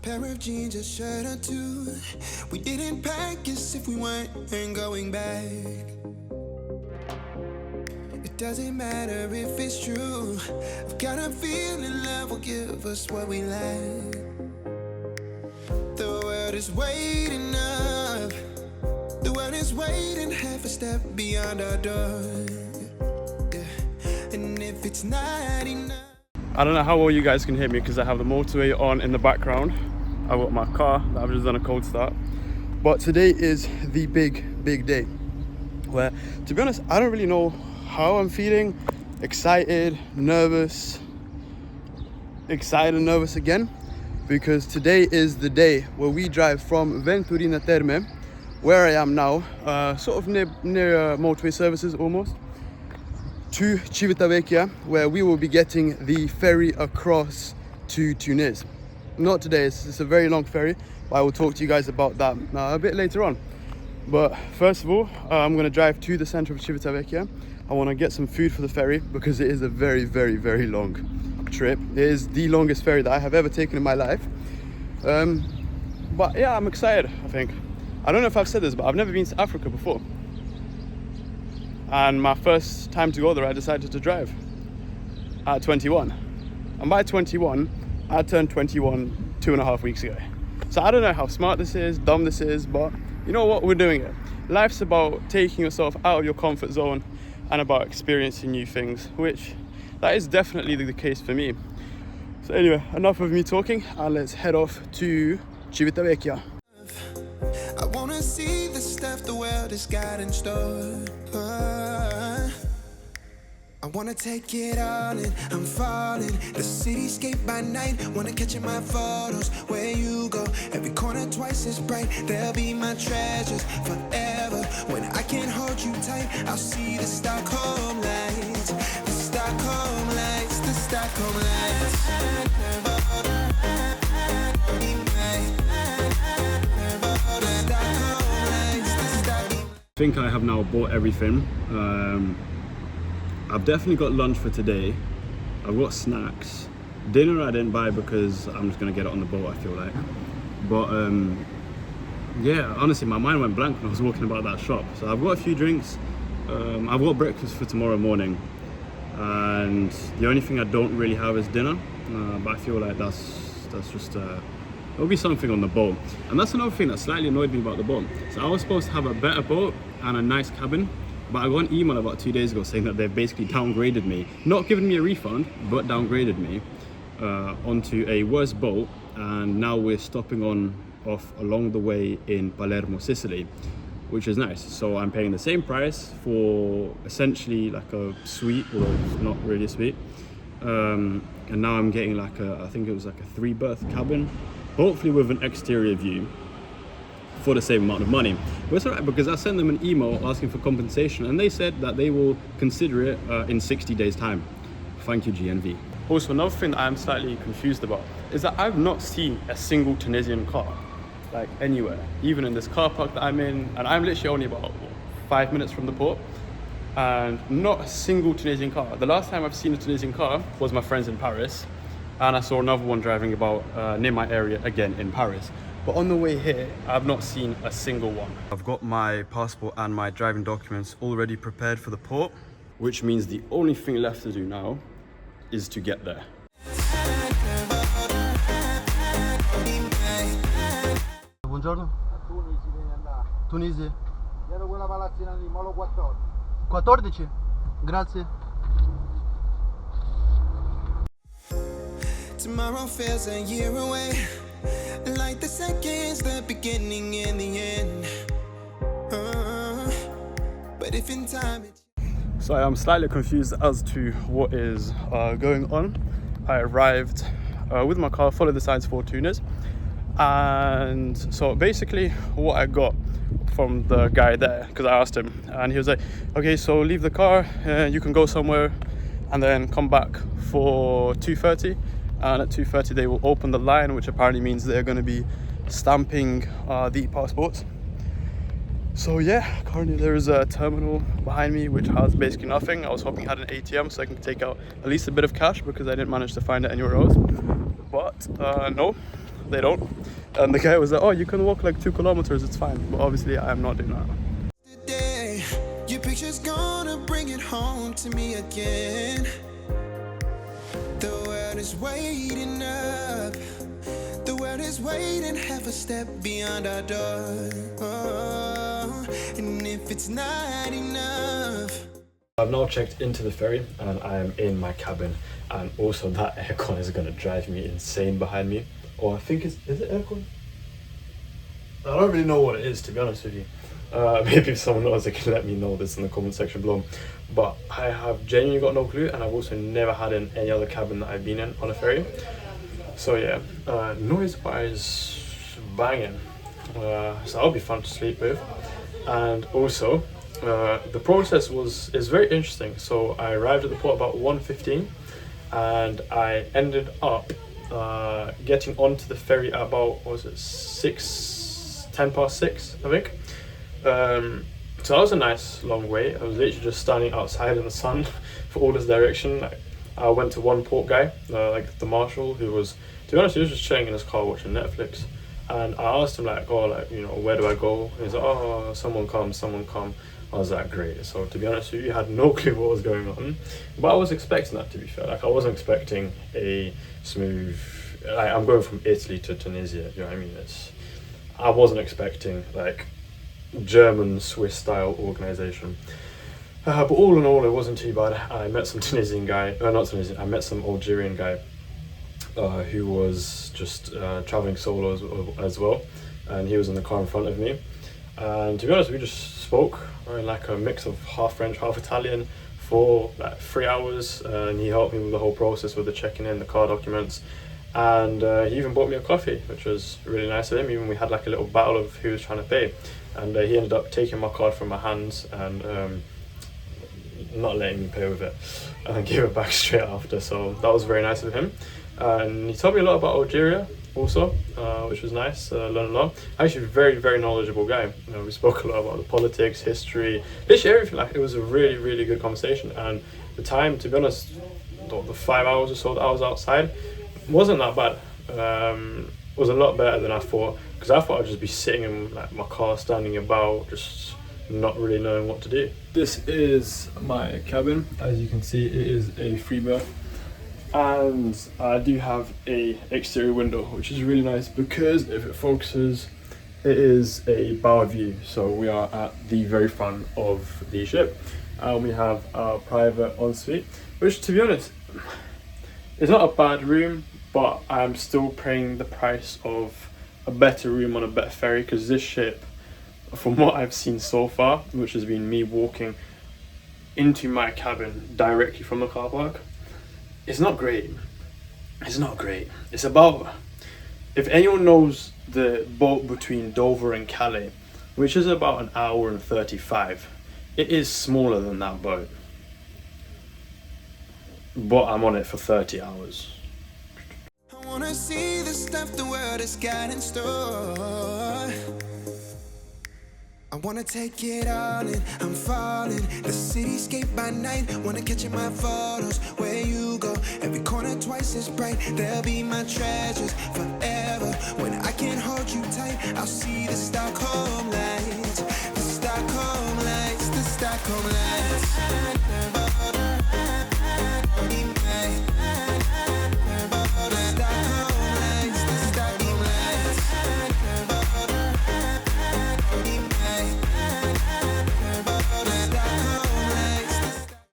pair of jeans, a shirt or two. We didn't pack as if we weren't going back. It doesn't matter if it's true. I've got a feeling love will give us what we lack. The world is waiting up. The world is waiting half a step beyond our door. Yeah. And if it's not enough. I don't know how well you guys can hear me because I have the motorway on in the background. I've got my car that I've just done a cold start. But today is the big day where, to be honest, I don't really know how I'm feeling. Excited, nervous again, because today is the day where we drive from Venturina Terme, where I am now, sort of near motorway services almost, to Civitavechia, where we will be getting the ferry across to Tunis. Not today, it's a very long ferry, but I will talk to you guys about that a bit later on. But first of all, I'm going to drive to the center of Civitavechia. I want to get some food for the ferry because it is a very long trip. It is the longest ferry that I have ever taken in my life. But yeah, I'm excited, I think. I don't know if I've said this, but I've never been to Africa before. And my first time to go there, I decided to drive at 21. And by 21, I turned 21 2.5 weeks ago. So I don't know how smart this is, dumb this is, but you know what, we're doing it. Life's about taking yourself out of your comfort zone and about experiencing new things, which that is definitely the case for me. So anyway, enough of me talking, and let's head off to Civitavechia. I wanna see the stuff the world has got in store. I wanna take it all in, I'm falling. The cityscape by night, wanna catch in my photos. Where you go, every corner twice as bright. They'll be my treasures forever. When I can't hold you tight, I'll see the Stockholm lights. The Stockholm lights, the Stockholm lights. I think I have now bought everything. I've definitely got lunch for today. I've got snacks. Dinner I didn't buy because I'm just gonna get it on the boat, I feel like. But yeah, honestly, my mind went blank when I was walking about that shop. So I've got a few drinks. I've got breakfast for tomorrow morning. And the only thing I don't really have is dinner. But I feel like that's just, there'll be something on the boat. And that's another thing that slightly annoyed me about the boat. So I was supposed to have a better boat and a nice cabin. But I got an email about 2 days ago saying that they've basically downgraded me. Not given me a refund, but downgraded me onto a worse boat. And now we're stopping off along the way in Palermo, Sicily, which is nice. So I'm paying the same price for essentially like a suite, or not really a suite. And now I'm getting like I think it was like a 3-berth cabin, hopefully with an exterior view, for the same amount of money. But it's alright because I sent them an email asking for compensation, and they said that they will consider it in 60 days time. Thank you, GNV. Also, another thing that I'm slightly confused about is that I've not seen a single Tunisian car, like anywhere, even in this car park that I'm in, and I'm literally only about 5 minutes from the port, and not a single Tunisian car. The last time I've seen a Tunisian car was my friends in Paris, and I saw another one driving about near my area again in Paris. But on the way here, I've not seen a single one. I've got my passport and my driving documents already prepared for the port, which means the only thing left to do now is to get there. Buongiorno. Tunisi devi andare. Tunisi. Dietro quella palazzina lì, molo 14. 14? Grazie. Tomorrow feels a year away. Like the seconds, the beginning and the end. But if in time So I'm slightly confused as to what is going on. I arrived with my car, followed the signs for Tunis. And so basically what I got from the guy there, because I asked him, and he was like, okay, so leave the car, you can go somewhere and then come back for 2:30. And at 2:30 they will open the line, which apparently means they're going to be stamping the passports. So yeah, currently there is a terminal behind me which has basically nothing. I was hoping it had an ATM so I can take out at least a bit of cash because I didn't manage to find it anywhere else. But no, they don't. And the guy was like, oh, you can walk like 2 kilometers, it's fine. But obviously I am not doing that. Today, your picture's gonna bring it home to me again. The world is waiting up. The world is waiting half a step beyond our door. Oh, and if it's not enough. I've now checked into the ferry and I am in my cabin, and also that aircon is going to drive me insane behind me. Or I think is it aircon? I don't really know what it is, to be honest with you. Maybe if someone knows, they can let me know this in the comment section below. But I have genuinely got no clue, and I've also never had in any other cabin that I've been in on a ferry. So yeah, noise-wise, banging. So that'll be fun to sleep with. And also, the process is very interesting. So I arrived at the port about 1:15, and I ended up getting onto the ferry at about, what was it, 10 past 6, I think. So that was a nice long wait. I was literally just standing outside in the sun for all this direction. I went to one port guy, like the marshal, who was, to be honest, he was just chilling in his car watching Netflix. And I asked him like, oh, like, you know, where do I go? And he's like, oh, someone come. I was like, great. So to be honest with you, I had no clue what was going on, but I was expecting that, to be fair. Like, I wasn't expecting a smooth, like, I'm going from Italy to Tunisia, you know what I mean? I wasn't expecting like German Swiss style organization. But all in all, it wasn't too bad. I met some Tunisian guy, not Tunisian, I met some Algerian guy who was just traveling solo as well, and he was in the car in front of me. And to be honest, we just spoke in like a mix of half French, half Italian for like 3 hours, and he helped me with the whole process with the checking in, the car documents, and he even bought me a coffee, which was really nice of him. Even we had like a little battle of who was trying to pay, and he ended up taking my card from my hands and not letting me pay with it, and gave it back straight after. So that was very nice of him. And he told me a lot about Algeria also, which was nice. Learned a lot. Actually, very knowledgeable guy. You know, we spoke a lot about the politics, history, literally everything. Like, it was a really good conversation. And the time, to be honest, the 5 hours or so that I was outside wasn't that bad. Was a lot better than I thought, because I thought I'd just be sitting in like my car, standing about, just not really knowing what to do. This is my cabin. As you can see, it is a free berth. And I do have a exterior window, which is really nice because if it focuses, it is a bow view. So we are at the very front of the ship, and we have our private ensuite, which, to be honest, is not a bad room, but I'm still paying the price of a better room on a better ferry, because this ship, from what I've seen so far, which has been me walking into my cabin directly from the car park, it's not great. It's not great. It's about, if anyone knows the boat between Dover and Calais, which is about 1 hour and 35, it is smaller than that boat. But I'm on it for 30 hours. I wanna see the stuff the world has got in store. I wanna take it all in, I'm falling. The cityscape by night, wanna catch in my photos. Where you go, every corner twice as bright. They'll be my treasures forever. When I can't hold you tight, I'll see the Stockholm lights. The Stockholm lights, the Stockholm lights.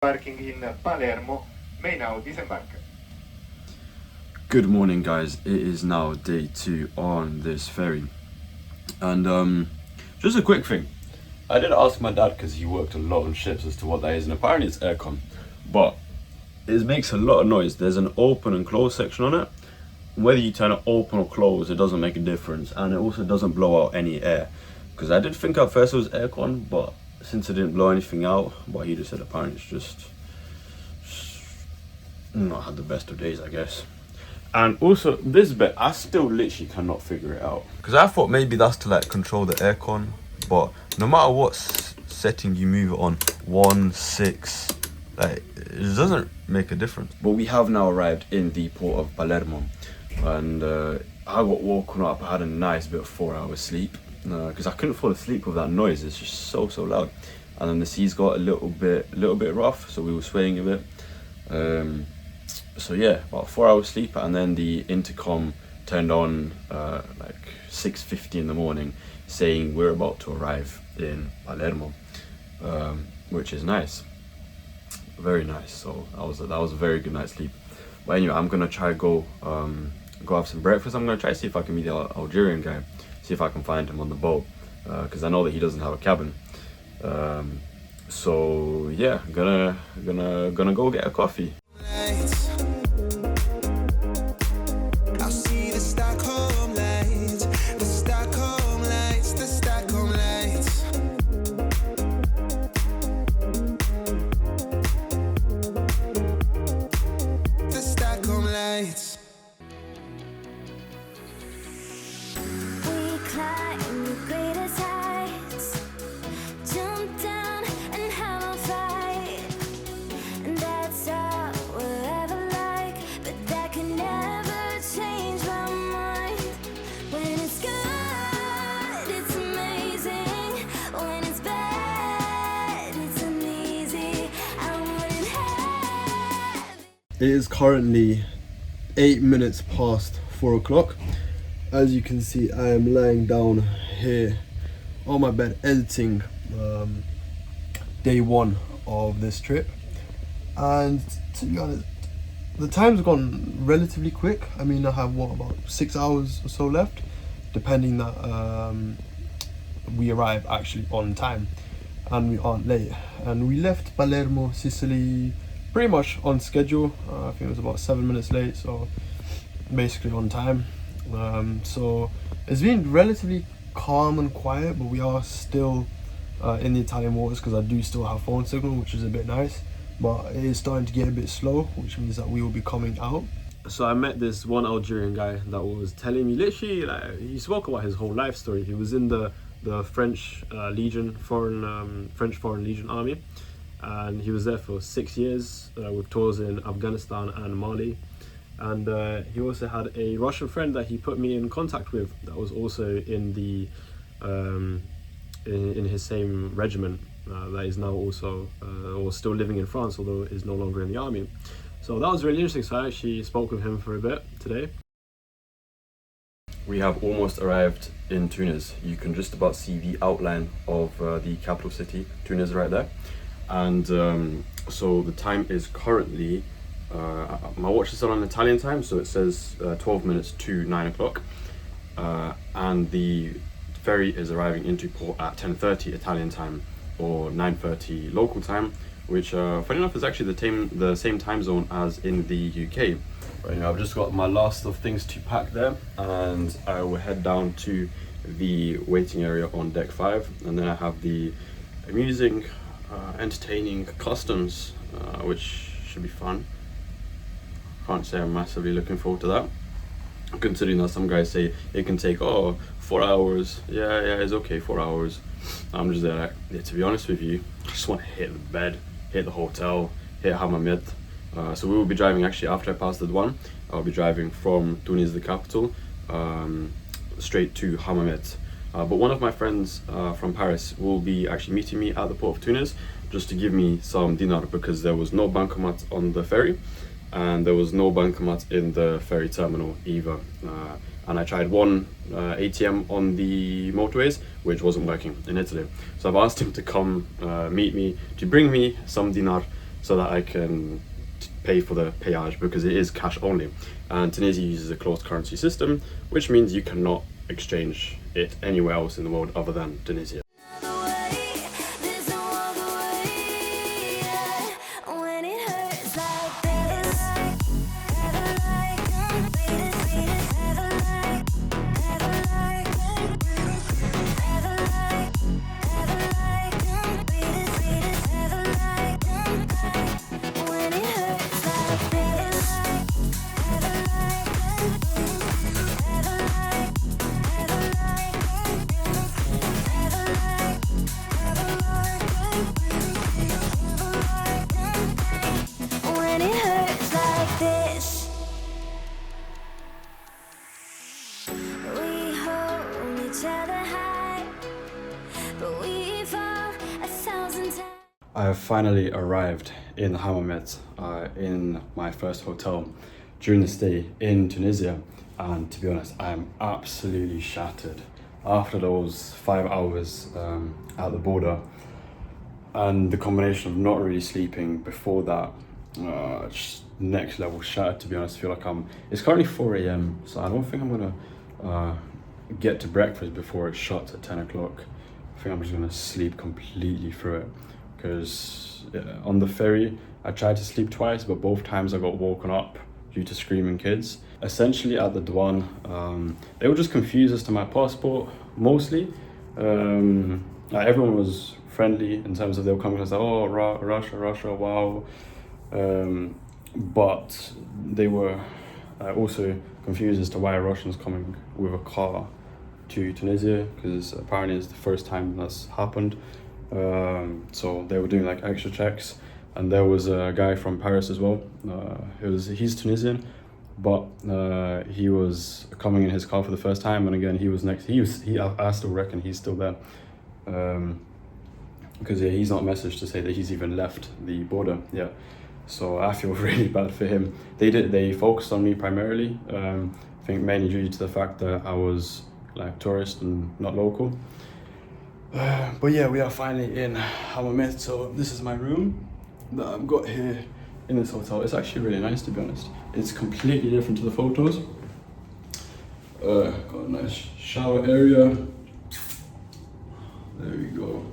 Parking in Palermo, may now disembark. Good morning, guys. It is now day 2 on this ferry, and just a quick thing. I did ask my dad, because he worked a lot on ships, as to what that is, and apparently it's aircon, but it makes a lot of noise. There's an open and close section on it. Whether you turn it open or close, it doesn't make a difference, and it also doesn't blow out any air, because I did think at first it was aircon, but since it didn't blow anything out, what he just said, apparently it's just not had the best of days, I guess. And also this bit, I still literally cannot figure it out, because I thought maybe that's to like control the aircon, but no matter what setting you move it on, 1, 6, like, it doesn't make a difference. But we have now arrived in the port of Palermo, and I got woken up. I had a nice bit of 4 hours sleep because I couldn't fall asleep with that noise. It's just so loud. And then the seas got a little bit rough, so we were swaying a bit. So yeah, about 4 hours sleep, and then the intercom turned on like 6:50 in the morning, saying we're about to arrive in Palermo, which is nice, very nice. So that was a very good night's sleep. But anyway, I'm gonna try go have some breakfast. I'm gonna try to see if I can meet the Algerian guy, see if I can find him on the boat, because I know that he doesn't have a cabin. So yeah, gonna go get a coffee. I'll see the Stockholm lights, the Stockholm lights, the Stockholm lights. The Stockholm lights. We climb the greatest heights, jump down and have a fight, and that's all we'll ever like. But that can never change my mind. When it's good, it's amazing. When it's bad, it's uneasy. I wouldn't have. It is currently 8 minutes past 4 o'clock. As you can see, I am lying down here on my bed editing day one of this trip, and to be honest, the time's gone relatively quick. I mean, I have about 6 hours or so left, depending that we arrive actually on time and we aren't late. And we left Palermo, Sicily pretty much on schedule. I think it was about 7 minutes late, so basically on time. So it's been relatively calm and quiet, but we are still in the Italian waters because I do still have phone signal, which is a bit nice. But it is starting to get a bit slow, which means that we will be coming out. So I met this one Algerian guy that was telling me, literally, like, he spoke about his whole life story. He was in the French French Foreign Legion Army, and he was there for 6 years with tours in Afghanistan and Mali. And he also had a Russian friend that he put me in contact with that was also in the in his same regiment that is now also or still living in France, although is no longer in the army. So that was really interesting. So I actually spoke with him for a bit today. We have almost arrived in Tunis. You can just about see the outline of the capital city, Tunis, right there. And so the time is currently, my watch is set on Italian time, so it says 12 minutes to 9 o'clock. And the ferry is arriving into port at 10:30 Italian time, or 9:30 local time, which funny enough is actually the same time zone as in the UK. Right now I've just got my last of things to pack there, and I will head down to the waiting area on deck 5, and then I have the amusing, entertaining customs, which should be fun. Can't say I'm massively looking forward to that, considering that some guys say it can take 4 hours. Yeah, it's okay, 4 hours. I'm just there like, yeah, to be honest with you, I just want to hit the bed, hit the hotel, hit Hammamet. So we will be driving, actually after I pass the Douane, I'll be driving from Tunis, the capital, straight to Hammamet. But one of my friends from Paris will be actually meeting me at the Port of Tunis just to give me some dinar, because there was no bancomat on the ferry and there was no bancomat in the ferry terminal either. And I tried one ATM on the motorways, which wasn't working in Italy. So I've asked him to come meet me, to bring me some dinar so that I can pay for the payage, because it is cash only. And Tunisia uses a closed currency system, which means you cannot exchange it anywhere else in the world other than Tunisia. I have finally arrived in Hammamet, in my first hotel during the stay in Tunisia, and to be honest, I am absolutely shattered after those 5 hours at the border, and the combination of not really sleeping before that, just next level shattered, to be honest. I feel like it's currently 4 a.m, so I don't think I'm gonna get to breakfast before it shuts at 10 o'clock. I think I'm just gonna sleep completely through it, because on the ferry I tried to sleep twice, but both times I got woken up due to screaming kids. Essentially at the Douane, they were just confused as to my passport mostly. Like everyone was friendly in terms of they were coming and like, oh, Russia, wow. But they were also confused as to why a Russian's coming with a car to Tunisia, because apparently it's the first time that's happened. So they were doing like extra checks, and there was a guy from Paris as well. He's Tunisian, but he was coming in his car for the first time, and again he was next. I still reckon he's still there, because he's not messaged to say that he's even left the border yet. So I feel really bad for him. They focused on me primarily. I think mainly due to the fact that I was like tourist and not local. But yeah, we are finally in Hammamet. So this is my room that I've got here in this hotel. It's actually really nice, to be honest. It's completely different to the photos. Got a nice shower area. There we go.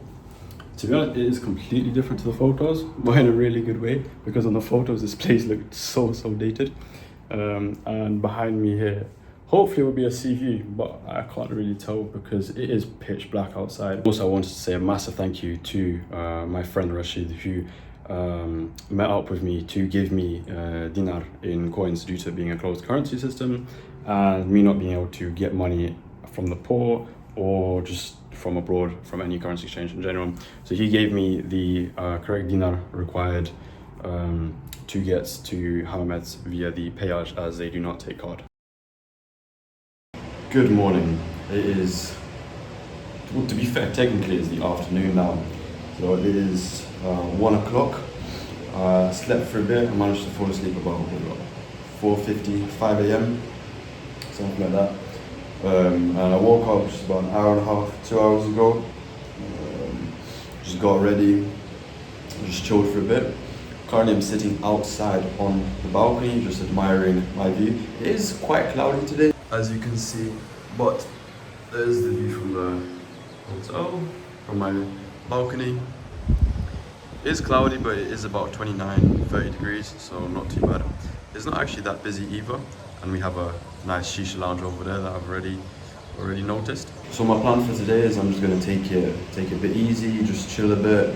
To be honest, it is completely different to the photos, but in a really good way, because on the photos this place looked so dated. And behind me here, hopefully it will be a sea view, but I can't really tell because it is pitch black outside. Also, I wanted to say a massive thank you to my friend Rashid, who met up with me to give me dinar in coins due to it being a closed currency system and me not being able to get money from the port or just from abroad, from any currency exchange in general. So he gave me the correct dinar required to get to Hammamet via the payage, as they do not take card. Good morning. It is, well, to be fair, technically it's the afternoon now. So it is 1 o'clock. Slept for a bit. I managed to fall asleep about 4:50, 5 a.m, something like that. And I woke up just about an hour and a half, 2 hours ago. Just got ready, just chilled for a bit. Currently I'm sitting outside on the balcony, just admiring my view. It is quite cloudy today, as you can see, but there's the view from the hotel, from my balcony. It is cloudy, but it is about 29-30 degrees, so not too bad. It's not actually that busy either, and we have a nice shisha lounge over there that I've already noticed. So my plan for today is I'm just going to take it a bit easy, just chill a bit.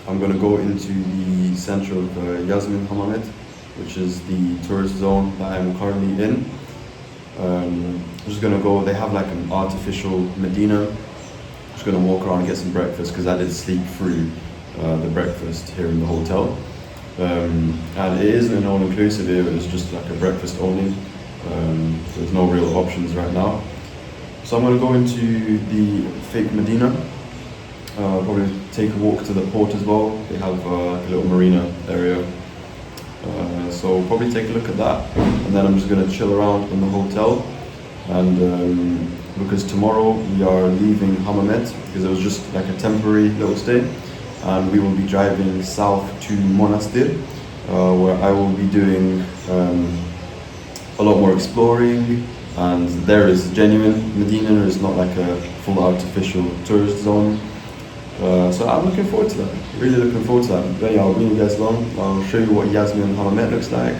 I'm going to go into the center of Yasmin Hammamet, which is the tourist zone that I'm currently in. I'm just going to go, they have like an artificial Medina. I'm just going to walk around and get some breakfast, because I did sleep through the breakfast here in the hotel. And it isn't an all-inclusive here, it's just like a breakfast only. So there's no real options right now. So I'm going to go into the fake Medina. Probably take a walk to the port as well. They have a little marina area. So probably take a look at that. And then I'm just going to chill around in the hotel. And because tomorrow we are leaving Hammamet, because it was just like a temporary little stay. And we will be driving south to Monastir, where I will be doing a lot more exploring, and there is genuine Medina, it's not like a full artificial tourist zone. So I'm looking forward to that, really looking forward to that. But yeah, I'll bring you guys along, I'll show you what Yasmin Hammamet looks like,